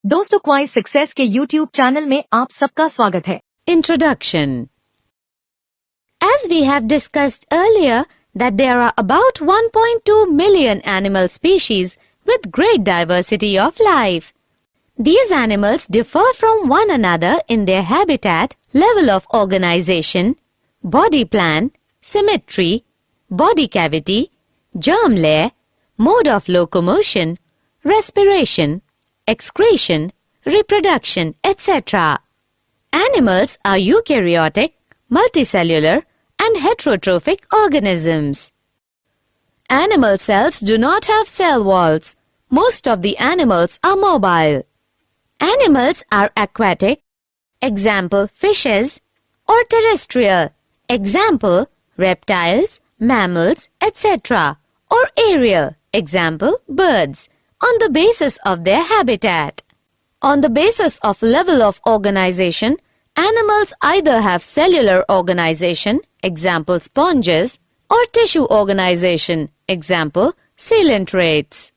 दोस्तों क्वाइज सक्सेस के YouTube channel में आप सबका स्वागत है। Introduction. As we have discussed earlier that there are about 1.2 million animal species with great diversity of life. These animals differ from one another in their habitat, level of organization, body plan, symmetry, body cavity, germ layer, mode of locomotion, respiration, excretion, reproduction, etc. Animals are eukaryotic, multicellular, and heterotrophic organisms. Animal cells do not have cell walls. Most of the animals are mobile. Animals are aquatic, example fishes, or terrestrial, example reptiles, mammals, etc., or aerial, example birds, on the basis of their habitat. On the basis of level of organization, animals either have cellular organization, example sponges, or tissue organization, example coelentrates.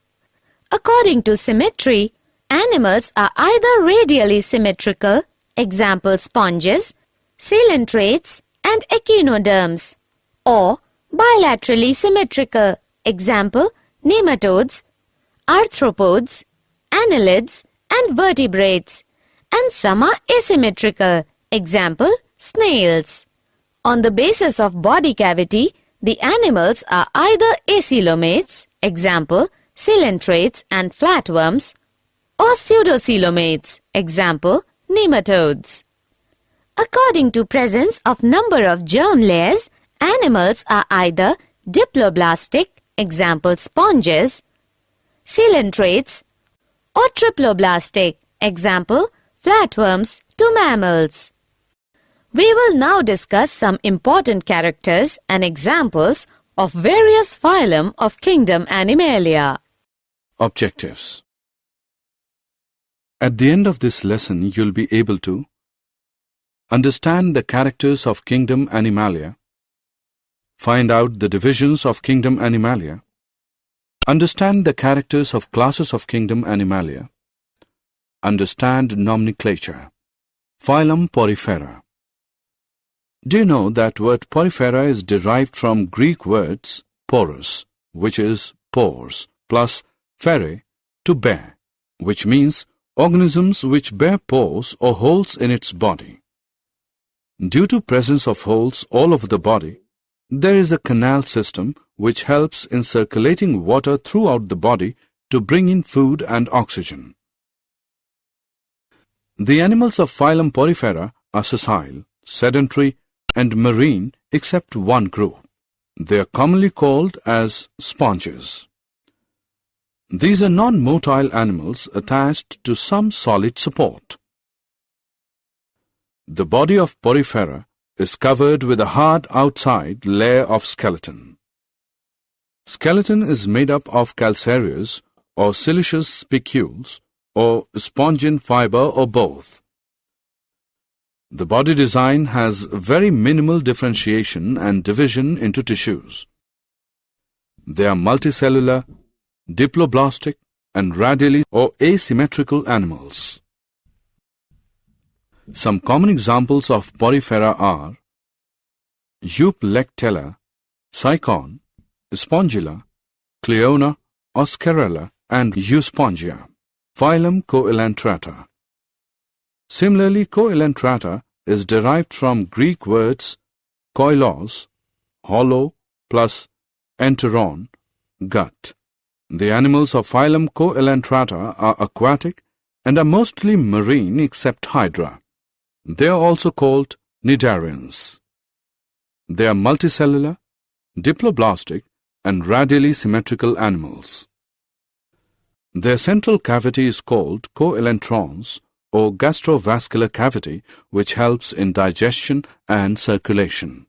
According to symmetry, animals are either radially symmetrical, example sponges, coelentrates, and echinoderms, or bilaterally symmetrical, example nematodes, arthropods, annelids, and vertebrates, and some are asymmetrical, example snails. On the basis of body cavity, the animals are either acoelomates, example coelentrates and flatworms, or pseudocoelomates, example nematodes. According to presence of number of germ layers, animals are either diploblastic, example sponges, coelentrates, or triploblastic, example flatworms to mammals. We will now discuss some important characters and examples of various phylum of kingdom Animalia. Objectives. At the end of this lesson, you'll be able to understand the characters of kingdom Animalia, find out the divisions of kingdom Animalia, understand the characters of classes of kingdom Animalia, understand nomenclature. Phylum Porifera. Do you know that word porifera is derived from Greek words porous, which is pores, plus fere, to bear, which means organisms which bear pores or holes in its body. Due to presence of holes all over the body, there is a canal system which helps in circulating water throughout the body to bring in food and oxygen. The animals of phylum Porifera are sessile, sedentary, and marine except one group. They are commonly called as sponges. These are non-motile animals attached to some solid support. The body of Porifera is covered with a hard outside layer of skeleton. Skeleton is made up of calcareous or siliceous spicules or spongian fiber or both. The body design has very minimal differentiation and division into tissues. They are multicellular, diploblastic, and radially or asymmetrical animals. Some common examples of Porifera are Euplectella, Cycon, Spongilla, Cleona, Oscarella, and Euspongia. Phylum Coelentrata. Similarly, Coelentrata is derived from Greek words koilos, hollow, plus enteron, gut. The animals of phylum Coelentrata are aquatic and are mostly marine except Hydra. They are also called cnidarians. They are multicellular, diploblastic, and radially symmetrical animals. Their central cavity is called coelentrons or gastrovascular cavity, which helps in digestion and circulation.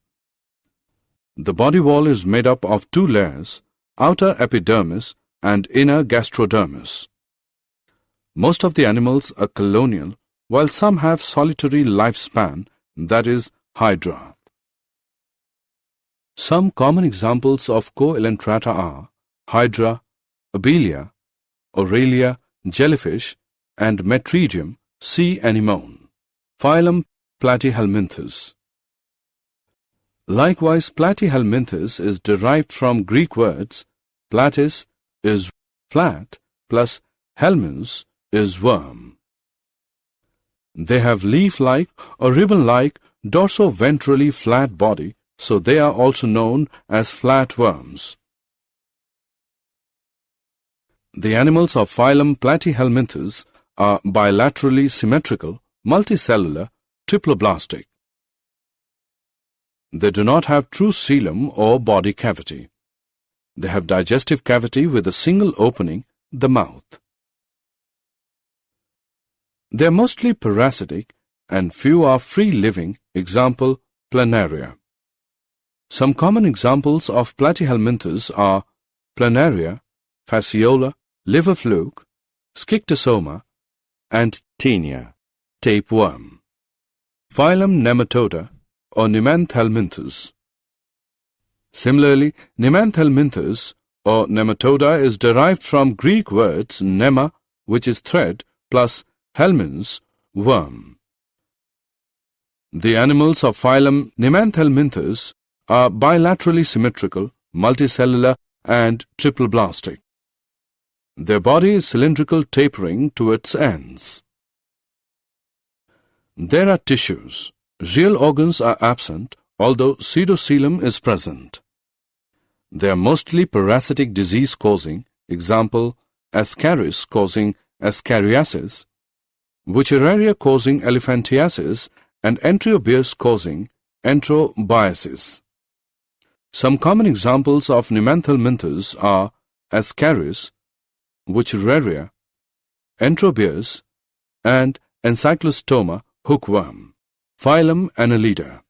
The body wall is made up of two layers, outer epidermis and inner gastrodermis. Most of the animals are colonial, while some have solitary lifespan, that is, Hydra. Some common examples of Coelentrata are Hydra, Abelia, Aurelia, jellyfish, and Metridium, sea anemone. Phylum Platyhelminthes. Likewise, Platyhelminthes is derived from Greek words platys is flat plus helminths is worm. They have leaf-like or ribbon-like dorso-ventrally flat body, so they are also known as flatworms. The animals of phylum Platyhelminthes are bilaterally symmetrical, multicellular, triploblastic. They do not have true coelom or body cavity. They have digestive cavity with a single opening, the mouth. They are mostly parasitic and few are free-living, example, planaria. Some common examples of Platyhelminthes are planaria, fasciola, liver fluke, schistosoma, and taenia, tapeworm. Phylum Nematoda or Nemanthelminthes. Similarly, Nemanthelminthes or Nematoda is derived from Greek words nema, which is thread, plus helminths, worm. The animals of phylum Nemanthelminthes are bilaterally symmetrical, multicellular, and triploblastic. Their body is cylindrical, tapering to its ends. There are tissues. Real organs are absent, although pseudocoelom is present. They are mostly parasitic disease-causing, example, Ascaris causing Ascariasis, Wuchereria causing elephantiasis, and Enterobius causing enterobiasis. Some common examples of Nemanthelminthes are Ascaris, Wuchereria, Enterobius, and Encyclostoma hookworm. Phylum Annelida.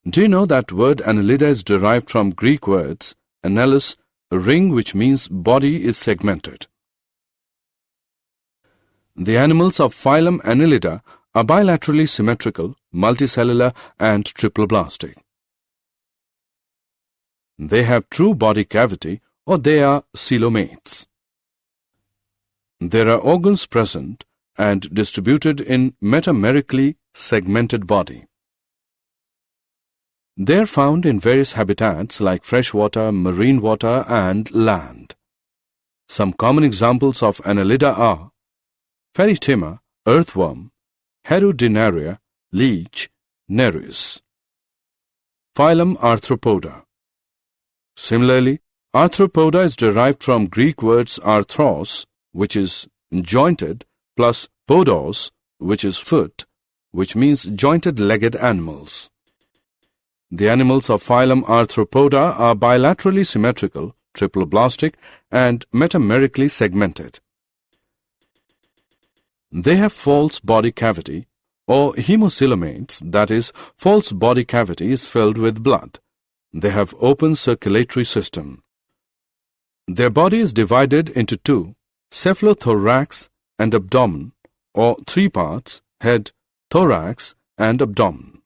Do you know that word Annelida is derived from Greek words annelus, a ring, which means body is segmented. The animals of phylum Annelida are bilaterally symmetrical, multicellular, and triploblastic. They have true body cavity, or they are coelomates. There are organs present and distributed in metamerically segmented body. They are found in various habitats like freshwater, marine water, and land. Some common examples of Annelida are Feritema, earthworm, Herodinaria, leech, Nereis. Phylum Arthropoda. Similarly, Arthropoda is derived from Greek words arthros, which is jointed, plus podos, which is foot, which means jointed-legged animals. The animals of phylum Arthropoda are bilaterally symmetrical, triploblastic, and metamerically segmented. They have false body cavity, or hemocoelomates, that is, false body cavity is filled with blood. They have open circulatory system. Their body is divided into two, cephalothorax and abdomen, or three parts, head, thorax, and abdomen.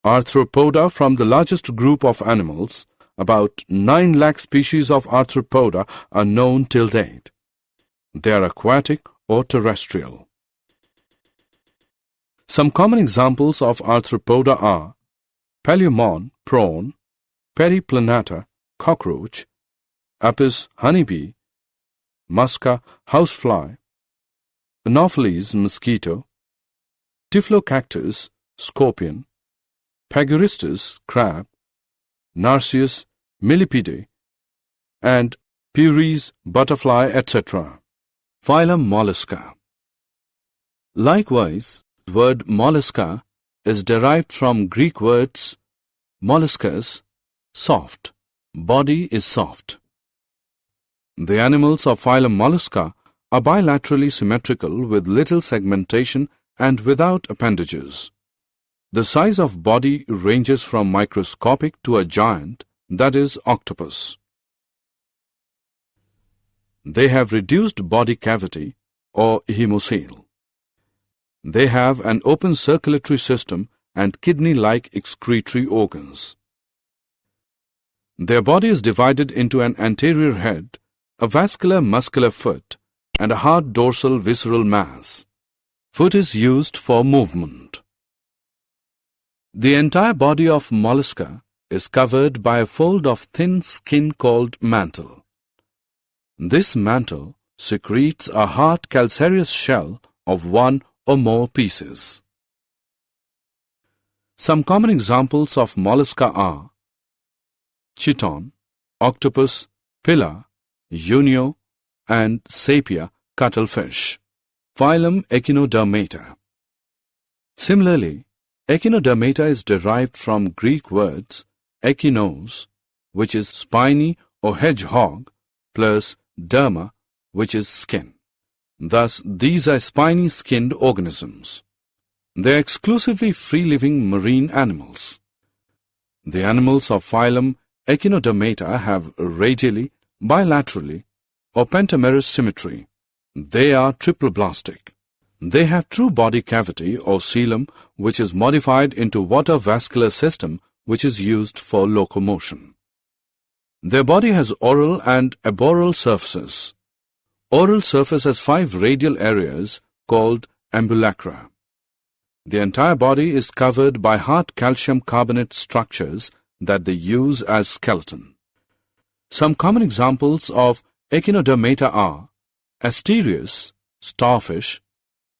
Arthropoda from the largest group of animals, about 9 lakh species of arthropoda are known till date. They are aquatic or terrestrial. Some common examples of arthropoda are Paleomon, prawn, Periplanata, cockroach, Apis, honeybee, Musca, housefly, Anopheles, mosquito, Typhlocactus, scorpion, Pagoristus, crab, Narcissus, millipede, and Puris, butterfly, etc. Phylum Mollusca. Likewise, the word mollusca is derived from Greek words molluscus, soft, body is soft. The animals of phylum Mollusca are bilaterally symmetrical with little segmentation and without appendages. The size of body ranges from microscopic to a giant, that is, octopus. They have reduced body cavity or hemocoel. They have an open circulatory system and kidney-like excretory organs. Their body is divided into an anterior head, a vascular muscular foot, and a hard dorsal visceral mass. Foot is used for movement. The entire body of mollusca is covered by a fold of thin skin called mantle. This mantle secretes a hard calcareous shell of one or more pieces. Some common examples of mollusca are chiton, octopus, pilla, unio, and sepia cuttlefish. Phylum Echinodermata. Similarly, Echinodermata is derived from Greek words echinos, which is spiny or hedgehog, plus derma, which is skin. Thus, these are spiny-skinned organisms. They are exclusively free-living marine animals. The animals of phylum Echinodermata have radially, bilaterally, or pentamerous symmetry. They are triploblastic. They have true body cavity or coelom, which is modified into water vascular system, which is used for locomotion. Their body has oral and aboral surfaces. Oral surface has 5 radial areas called ambulacra. The entire body is covered by hard calcium carbonate structures that they use as skeleton. Some common examples of Echinodermata are Asterias, starfish,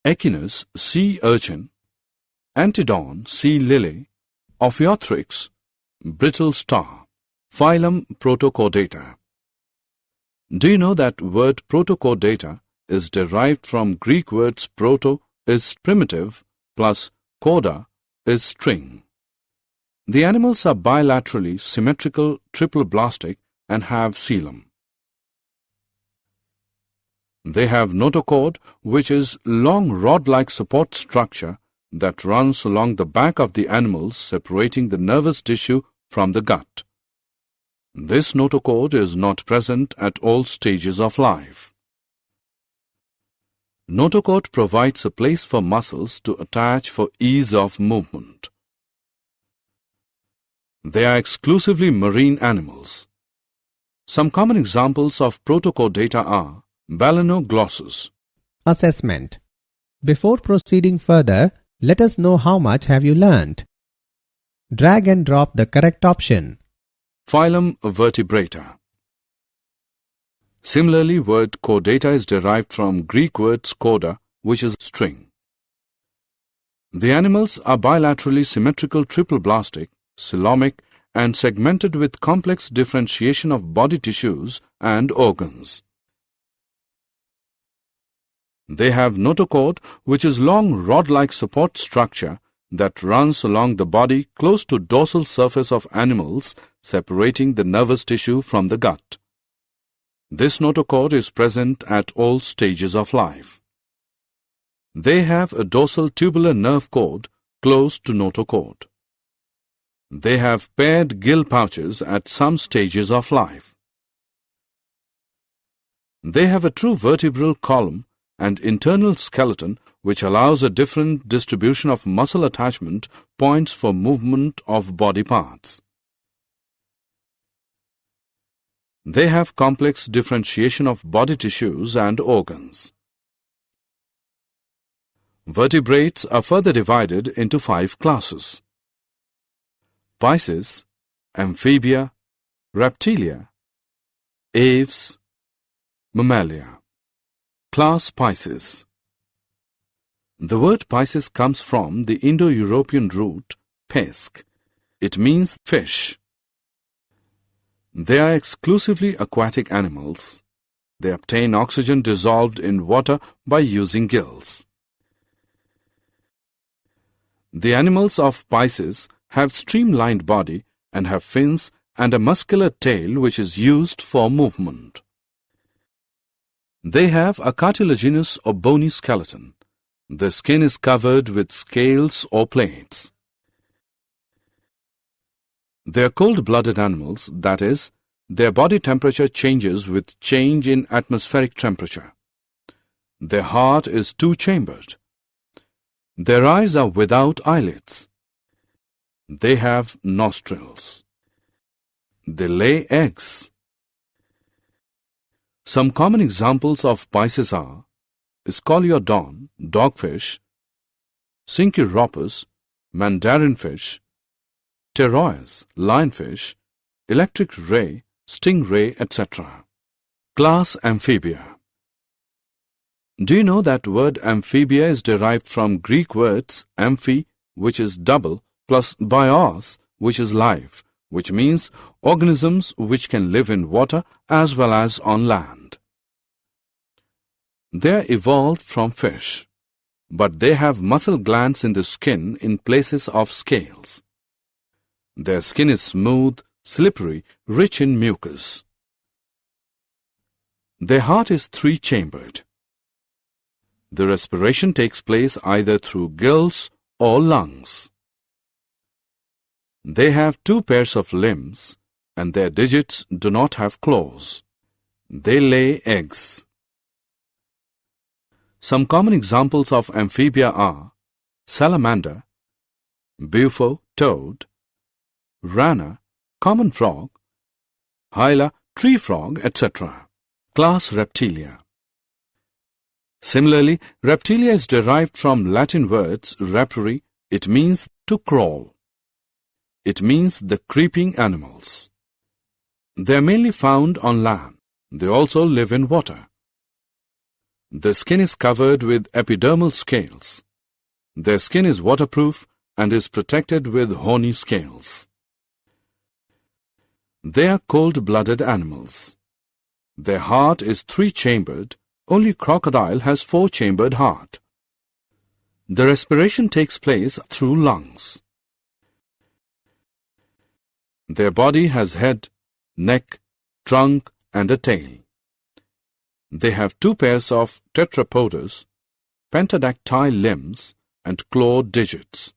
Echinus, sea urchin, Antedon, sea lily, Ophiothrix, brittle star. Phylum Protochordata. Do you know that word protochordata is derived from Greek words proto is primitive plus chorda is string. The animals are bilaterally symmetrical triploblastic and have coelom. They have notochord, which is long rod-like support structure that runs along the back of the animals, separating the nervous tissue from the gut. This notochord is not present at all stages of life. Notochord provides a place for muscles to attach for ease of movement. They are exclusively marine animals. Some common examples of protochordata are Balanoglossus. Assessment. Before proceeding further, let us know how much have you learnt. Drag and drop the correct option. Phylum Vertebrata. Similarly, word chordata is derived from Greek words chorda, which is string. The animals are bilaterally symmetrical triploblastic, coelomic, and segmented with complex differentiation of body tissues and organs. They have notochord, which is long rod-like support structure that runs along the body close to dorsal surface of animals, separating the nervous tissue from the gut. This notochord is present at all stages of life. They have a dorsal tubular nerve cord close to notochord. They have paired gill pouches at some stages of life. They have a true vertebral column and internal skeleton, which allows a different distribution of muscle attachment points for movement of body parts. They have complex differentiation of body tissues and organs. Vertebrates are further divided into 5 classes: Pisces, Amphibia, Reptilia, Aves, Mammalia. Class Pisces. The word Pisces comes from the Indo-European root pesc. It means fish. They are exclusively aquatic animals. They obtain oxygen dissolved in water by using gills. The animals of Pisces have streamlined body and have fins and a muscular tail which is used for movement. They have a cartilaginous or bony skeleton. The skin is covered with scales or plates. They are cold-blooded animals, that is, their body temperature changes with change in atmospheric temperature. Their heart is two-chambered. Their eyes are without eyelids. They have nostrils. They lay eggs. Some common examples of Pisces are Scoliodon, dogfish, Syncheuropus, mandarin fish, Pterois, lionfish, electric ray, stingray, etc. Class Amphibia. Do you know that word amphibia is derived from Greek words amphi, which is double, plus bios, which is life, which means organisms which can live in water as well as on land. They are evolved from fish, but they have muscle glands in the skin in places of scales. Their skin is smooth, slippery, rich in mucus. Their heart is three-chambered. The respiration takes place either through gills or lungs. They have two pairs of limbs, and their digits do not have claws. They lay eggs. Some common examples of amphibia are salamander, bufo, toad, rana, common frog, hyla, tree frog, etc. Class Reptilia. Similarly, reptilia is derived from Latin words repere. It means to crawl. It means the creeping animals. They are mainly found on land. They also live in water. The skin is covered with epidermal scales. Their skin is waterproof and is protected with horny scales. They are cold-blooded animals. Their heart is three-chambered. Only crocodile has four-chambered heart. The respiration takes place through lungs. Their body has head, neck, trunk, and a tail. They have two pairs of tetrapods, pentadactyl limbs, and clawed digits.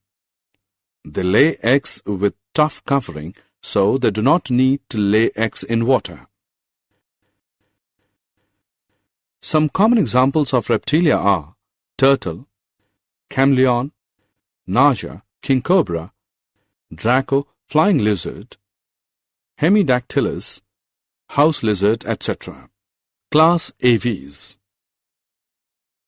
They lay eggs with tough covering, so they do not need to lay eggs in water. Some common examples of reptilia are turtle, chameleon, naja, king cobra, draco, flying lizard, hemidactylus, house lizard, etc. Class Aves.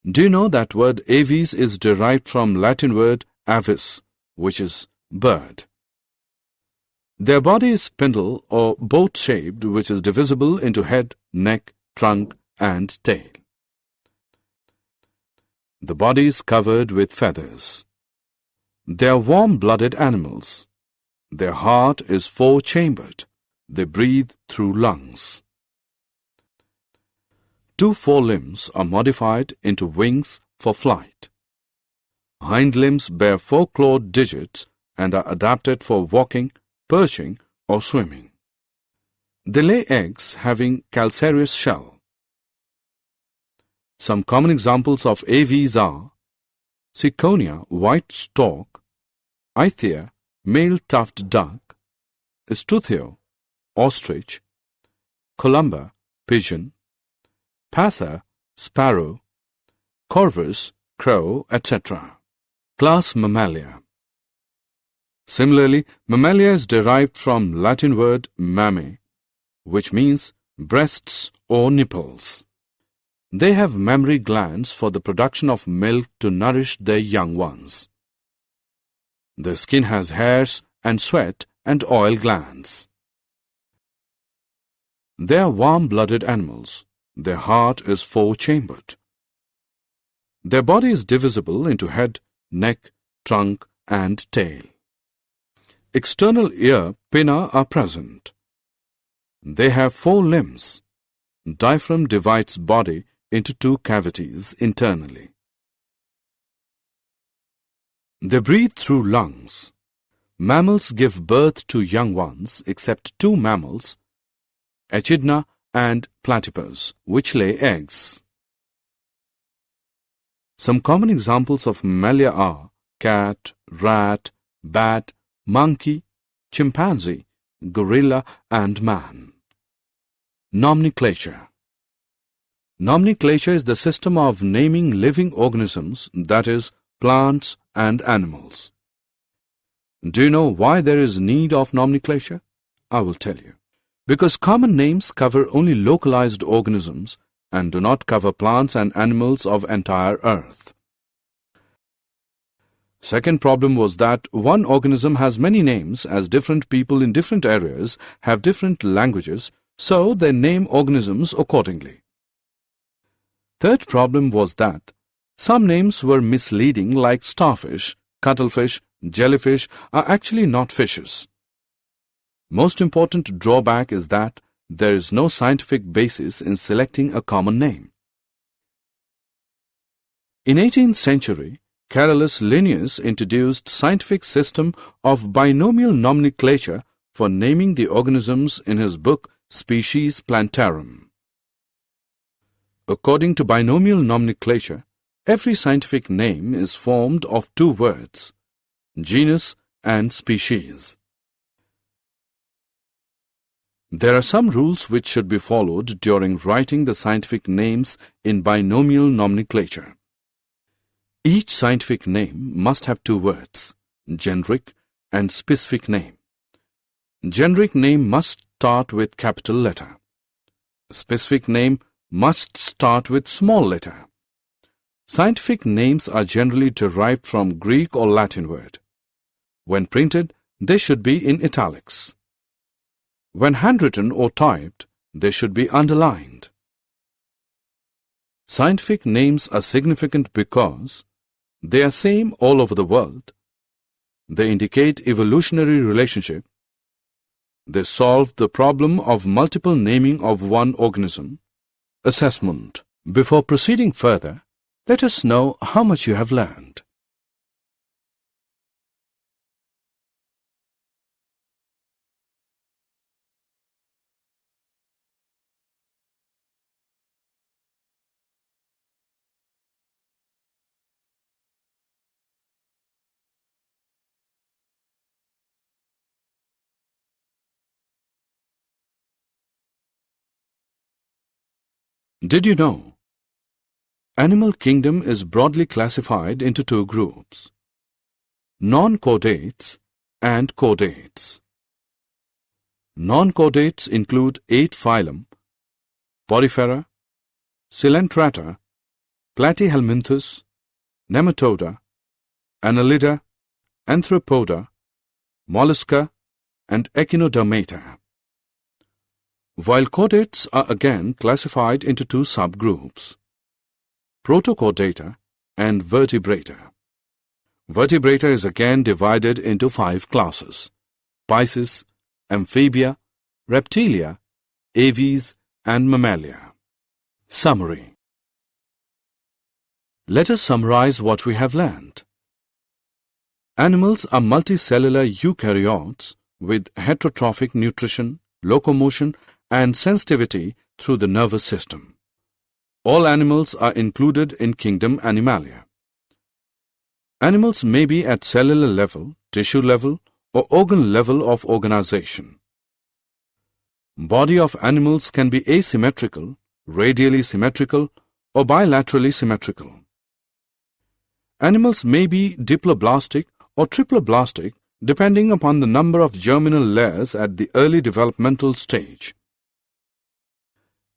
Do you know that word aves is derived from Latin word avis, which is bird? Their body is spindle or boat-shaped, which is divisible into head, neck, trunk, and tail. The body is covered with feathers. They are warm-blooded animals. Their heart is four-chambered. They breathe through lungs. Two forelimbs are modified into wings for flight. Hind limbs bear four-clawed digits and are adapted for walking, perching, or swimming. They lay eggs having calcareous shell. Some common examples of aves are Ciconia, white stork, Ithia, male tuft duck, Struthio, ostrich, Columba, pigeon, Passer, sparrow, Corvus, crow, etc. Class Mammalia. Similarly, mammalia is derived from Latin word mamme, which means breasts or nipples. They have mammary glands for the production of milk to nourish their young ones. Their skin has hairs and sweat and oil glands. They are warm-blooded animals. Their heart is four-chambered. Their body is divisible into head, neck, trunk, and tail. External ear pinna are present. They have four limbs. Diaphragm divides body into two cavities internally. They breathe through lungs. Mammals give birth to young ones except two mammals, Echidna and Platypus, which lay eggs. Some common examples of mammalia are cat, rat, bat, monkey, chimpanzee, gorilla, and man. Nomenclature. Nomenclature is the system of naming living organisms, that is, plants and animals. Do you know why there is need of nomenclature? I will tell you. because common names cover only localized organisms and do not cover plants and animals of entire Earth. Second problem was that one organism has many names as different people in different areas have different languages, so they name organisms accordingly. Third problem was that some names were misleading, like starfish, cuttlefish, jellyfish are actually not fishes. Most important drawback is that there is no scientific basis in selecting a common name. In 18th century, Carolus Linnaeus introduced scientific system of binomial nomenclature for naming the organisms in his book Species Plantarum. According to binomial nomenclature, every scientific name is formed of two words, genus and species. There are some rules which should be followed during writing the scientific names in binomial nomenclature. Each scientific name must have two words, generic and specific name. Generic name must start with capital letter. Specific name must start with small letter. Scientific names are generally derived from Greek or Latin word. When printed, they should be in italics. When handwritten or typed, they should be underlined. Scientific names are significant because they are same all over the world. They indicate evolutionary relationship. They solve the problem of multiple naming of one organism. Assessment. Before proceeding further, let us know how much you have learned. Did you know? Animal kingdom is broadly classified into two groups, non-chordates and chordates. Non-chordates include 8 phylum, Porifera, Coelenterata, Platyhelminthes, Nematoda, Annelida, Arthropoda, Mollusca, and Echinodermata. While chordates are again classified into two subgroups, Protochordata and Vertebrata. Vertebrata is again divided into 5 classes, Pisces, Amphibia, Reptilia, Aves, and Mammalia. Summary. Let us summarize what we have learned. Animals are multicellular eukaryotes with heterotrophic nutrition, locomotion, and sensitivity through the nervous system. All animals are included in kingdom Animalia. Animals may be at cellular level, tissue level, or organ level of organization. Body of animals can be asymmetrical, radially symmetrical, or bilaterally symmetrical. Animals may be diploblastic or triploblastic depending upon the number of germinal layers at the early developmental stage.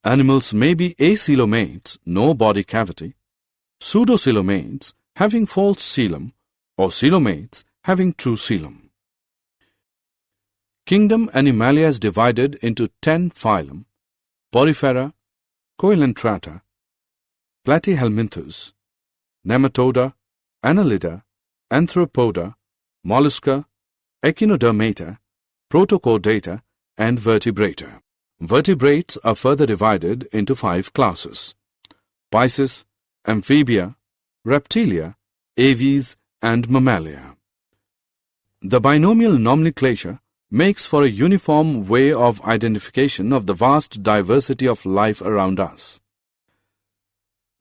Animals may be acoelomates, no body cavity, pseudocoelomates, having false coelom, or coelomates, having true coelom. Kingdom Animalia is divided into 10 phylum, Porifera, Coelenterata, Platyhelminthes, Nematoda, Annelida, Arthropoda, Mollusca, Echinodermata, Protochordata, and Vertebrata. Vertebrates are further divided into 5 classes, Pisces, Amphibia, Reptilia, Aves, and Mammalia. The binomial nomenclature makes for a uniform way of identification of the vast diversity of life around us.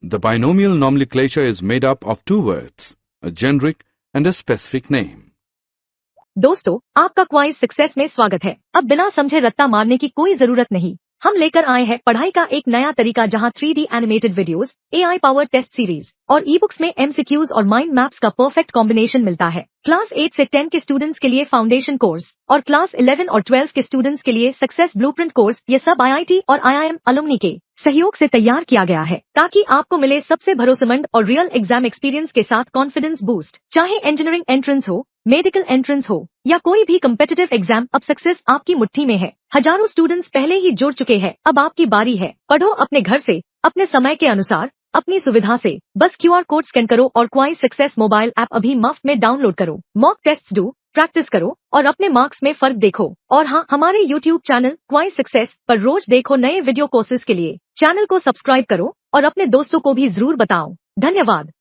The binomial nomenclature is made up of 2 words, a generic and a specific name. दोस्तों, आपका क्वाइज success में स्वागत है। अब बिना समझे रट्टा मारने की कोई जरूरत नहीं। हम लेकर आए हैं पढ़ाई का एक नया तरीका जहां 3D animated videos, AI power test series और ई बुक्स में MCQs और माइंड मैप्स का परफेक्ट कॉम्बिनेशन मिलता है। क्लास 8 से 10 के स्टूडेंट्स के लिए फाउंडेशन कोर्स और क्लास 11 और 12 के स्टूडेंट्स के लिए सक्सेस ब्लूप्रिंट कोर्स, ये सब IIT और IIM अलुमनी के सहयोग से तैयार किया गया है ताकि आपको मिले सबसे भरोसेमंद और रियल एग्जाम एक्सपीरियंस के साथ कॉन्फिडेंस बूस्ट। चाहे इंजीनियरिंग एंट्रेंस हो, मेडिकल एंट्रेंस हो या कोई भी कम्पिटिटिव एग्जाम, अब सक्सेस आपकी मुट्ठी में है। हजारों स्टूडेंट्स पहले ही जुड़ चुके हैं, अब आपकी बारी है। पढ़ो अपने घर से, अपने समय के अनुसार, अपनी सुविधा से। बस QR कोड स्कैन करो और क्वाइज सक्सेस मोबाइल ऐप अभी मुफ्त में डाउनलोड करो। मॉक टेस्ट्स दो, प्रैक्टिस करो और अपने मार्क्स में फर्क देखो। और हाँ, हमारे YouTube चैनल क्वाइज सक्सेस पर रोज देखो नए वीडियो कोर्सेज के लिए। चैनल को सब्सक्राइब करो और अपने दोस्तों को भी जरूर बताओ। धन्यवाद।